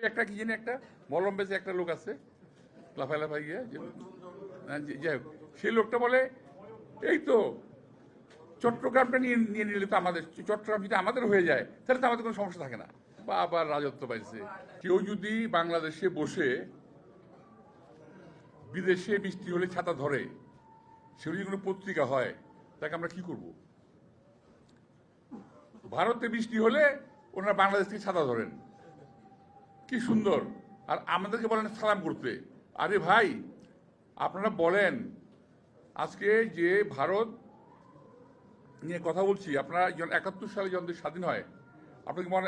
একটা কি জানি একটা মলম বেচে একটা লোক আছে লাফাই লাফাই গিয়ে যাই হোক, সেই লোকটা বলে এই তো চট্টগ্রামটা নিয়ে নিয়ে নিলে তো আমাদের, চট্টগ্রাম যদি আমাদের হয়ে যায় তাহলে তো আমাদের কোনো সমস্যা থাকে না, বা আবার রাজত্ব পাইছে। কেউ যদি বাংলাদেশে বসে বিদেশে বৃষ্টি হলে ছাতা ধরে, সেগুলো যদি কোনো পত্রিকা হয়, তাকে আমরা কি করব? ভারতে বৃষ্টি হলে ওনারা বাংলাদেশ থেকে ছাতা ধরেন, কি সুন্দর। আর আমাদেরকে বলেন সালাম করতে। আরে ভাই, আপনারা বলেন আজকে যে ভারত নিয়ে কথা বলছি, আপনারা 71 সালে যখন স্বাধীন হয়,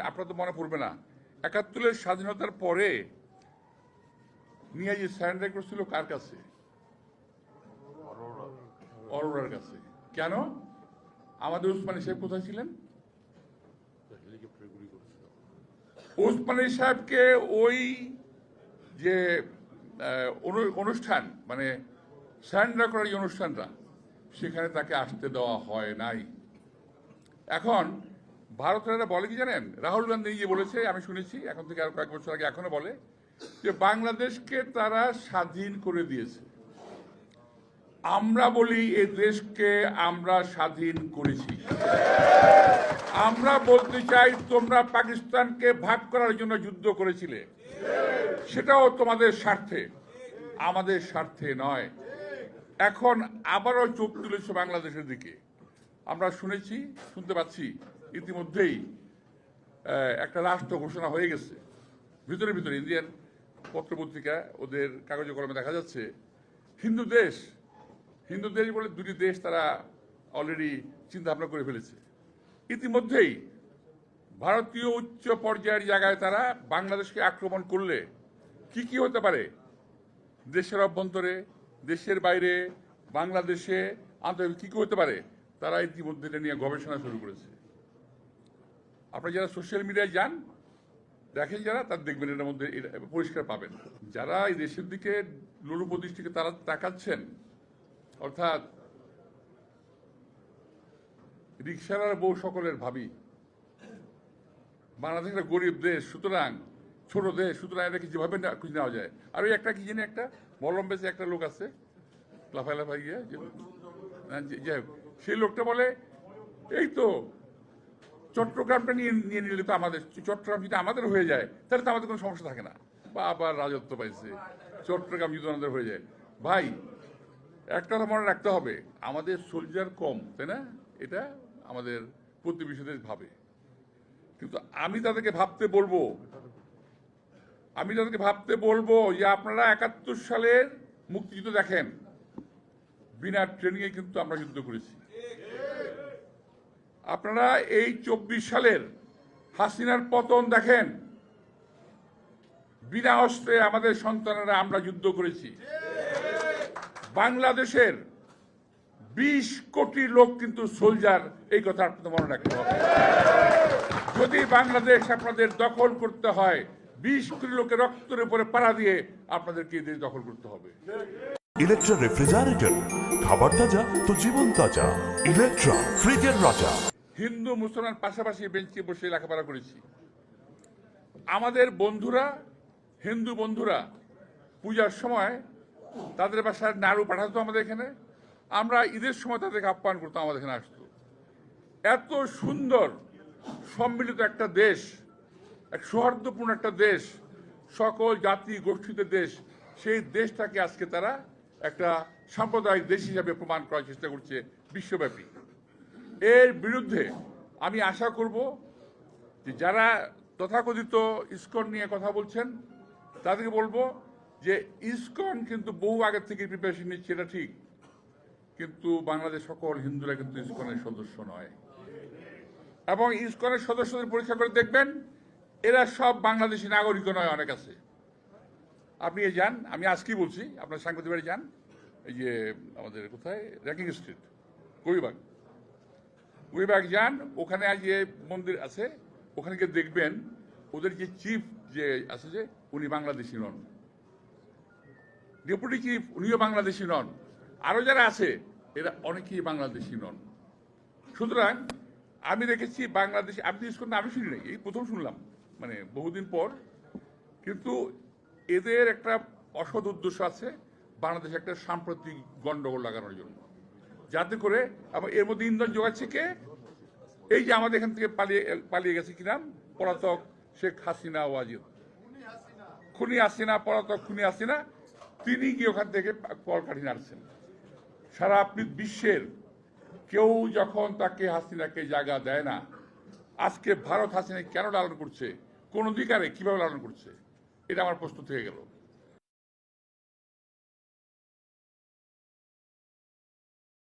আপনার তো মনে পড়বে না, 71-এর স্বাধীনতার পরে নিয়ে যে স্যারেন্ডার করছিল কার কাছে? অরোরার কাছে। কেন? আমাদের ওসমানী সাহেব কোথায় ছিলেন? ওসমানী সাহেবকে ওই যে অনুষ্ঠান, মানে স্যারেন্ডার করার যে অনুষ্ঠানটা, সেখানে তাকে আসতে দেওয়া হয় নাই। এখন ভারতের বলে কি জানেন? রাহুল গান্ধী নিজে বলেছে, আমি শুনেছি এখন থেকে আরো কয়েক বছর আগে, এখনো বলে যে বাংলাদেশকে তারা স্বাধীন করে দিয়েছে। আমরা বলি এই দেশকে আমরা স্বাধীন করেছি। আমরা বলতে চাই তোমরা পাকিস্তানকে ভাগ করার জন্য যুদ্ধ করেছিলে, সেটাও তোমাদের স্বার্থে, আমাদের স্বার্থে নয়। এখন আবারও চোখ তুলেছে বাংলাদেশের দিকে। আমরা শুনতে পাচ্ছি ইতিমধ্যেই একটা রাষ্ট্র ঘোষণা হয়ে গেছে। ভিতরে ভিতরে ইন্ডিয়ান পত্রপত্রিকা, ওদের কাগজে কলমে দেখা যাচ্ছে হিন্দু দেশ বলে দুটি দেশ তারা অলরেডি চিন্তা ভাবনা করে ফেলেছে। ইতিমধ্যেই ভারতীয় উচ্চ পর্যায়ের জায়গায় তারা বাংলাদেশকে আক্রমণ করলে কি কি হতে পারে, দেশের অভ্যন্তরে, দেশের বাইরে, বাংলাদেশে, আন্তর্জাতিক কি কি হতে পারে, তারা ইতিমধ্যে এটা নিয়ে গবেষণা শুরু করেছে। আপনারা যারা সোশ্যাল মিডিয়ায় যান, দেখেন যারা, তার দেখবেন এটার মধ্যে পরিষ্কার পাবেন। যারা এই দেশের দিকে লোলুপদৃষ্টিকে তারা তাকাচ্ছেন, অর্থাৎ রিক্সার বউ সকলের ভাবি, বাংলাদেশ একটা গরিব দেশ, সুতরাং ছোট দেশ, সুতরাং এটাকে যেভাবে খুঁজে নেওয়া যায়। আর ওই একটা কি জানি একটা মলম বেচে একটা লোক আছে লাফাই লাফাই গিয়ে যাই হোক, সেই লোকটা বলে এই তো চট্টগ্রামটা নিয়ে নিয়ে নিলে তো আমাদের, চট্টগ্রাম যদি আমাদের হয়ে যায় তাহলে তো আমাদের কোনো সমস্যা থাকে না, বা আবার রাজত্ব পাইছে, চট্টগ্রাম যদি আমাদের হয়ে যায়। ভাই, একটা কথা মনে রাখতে হবে, আমাদের সোলজার কম, তাই না? এটা আমাদের প্রতিবেশী দেশ ভাবে, কিন্তু আমি তাদেরকে ভাবতে বলবো যে আপনারা 71 সালের মুক্তিযুদ্ধ দেখেন, বিনা ট্রেনিংয়ে কিন্তু আমরা যুদ্ধ করেছি। আপনারা এই 24 সালের হাসিনার পতন দেখেন, বিনা অস্ত্রে আমাদের সন্তানেরা আমরা যুদ্ধ করেছি। বাংলাদেশের 20 কোটি লোক কিন্তু সোলজার, এই কথা আপনাদের মনে রাখতে হবে। যদি বাংলাদেশ আপনাদের দখল করতে হয়, 20 কোটি লোকের রক্তের উপরে পাড়া দিয়ে আপনাদেরকে এই দেশ দখল করতে হবে। ইলেকট্রা রেফ্রিজারেটর, খাবার তাজা তো জীবন তাজা। ইলেকট্রা, ফ্রিজের রাজা। হিন্দু মুসলমান পাশাপাশি বেঞ্চে বসে লেখাপড়া করেছি। আমাদের বন্ধুরা, হিন্দু বন্ধুরা পূজার সময় তাদের বাসায় নাড়ু পাঠাতো আমাদের এখানে, আমরা ঈদের সময় তাদেরকে আপ্যায়ন করতাম, আমাদের এখানে আসতো। এত সুন্দর সম্মিলিত একটা দেশ, এক সৌহার্দ্যপূর্ণ একটা দেশ, সকল জাতি গোষ্ঠীতে দেশ, সেই দেশটাকে আজকে তারা একটা সাম্প্রদায়িক দেশ হিসাবে প্রমাণ করার চেষ্টা করছে বিশ্বব্যাপী। এর বিরুদ্ধে আমি আশা করব যে যারা তথাকথিত ইসকন নিয়ে কথা বলছেন, তাদেরকে বলবো যে ইসকন কিন্তু বহু আগের থেকে প্রিপারেশন নিচ্ছে, এটা ঠিক, কিন্তু বাংলাদেশ সকল হিন্দুরা কিন্তু ইসকনের সদস্য নয়। এবং ইসকনের সদস্যদের পরীক্ষা করে দেখবেন, এরা সব বাংলাদেশি নাগরিক নয়, অনেক আছে। আপনি যান, আমি আজকেই বলছি, আপনার সাংবাদিক বাড়ি যান, এই যে আমাদের কোথায় র্যাকিং স্ট্রিট, কুইবাগ যান, ওখানে যে মন্দির আছে, ওখানে গিয়ে দেখবেন ওদের যে চিফ যে আছে, যে উনি বাংলাদেশি নন, ডেপুটি চিফ উনিও বাংলাদেশি নন, আরো যারা আছে এরা অনেকেই বাংলাদেশি নন। সুতরাং আমি দেখেছি বাংলাদেশ, আমি ইসকন আমি শুনি নাই, এই প্রথম শুনলাম, মানে বহুদিন পর কিন্তু এদের একটা অসৎ উদ্দেশ্য আছে বাংলাদেশে একটা সাম্প্রতিক গন্ডগোল লাগানোর জন্য, যাতে করে এর মধ্যে ইন্ধন যোগাচ্ছে কে? এই যে আমাদের এখান থেকে পালিয়ে গেছে কিনা পলাতক শেখ হাসিনা ওয়াজিদ, খুনি হাসিনা, পলাতক খুনি হাসিনা, তিনি গিয়ে ওখান থেকে কলকাঠি নাড়ছেন। সারা আপনি বিশ্বের কেউ যখন তাকে হাসিনাকে জায়গা দেয় না, আজকে ভারত হাসিনাকে কেন লালন করছে, কোন অধিকারে কিভাবে লালন করছে, এটা আমার প্রশ্ন থেকে গেল।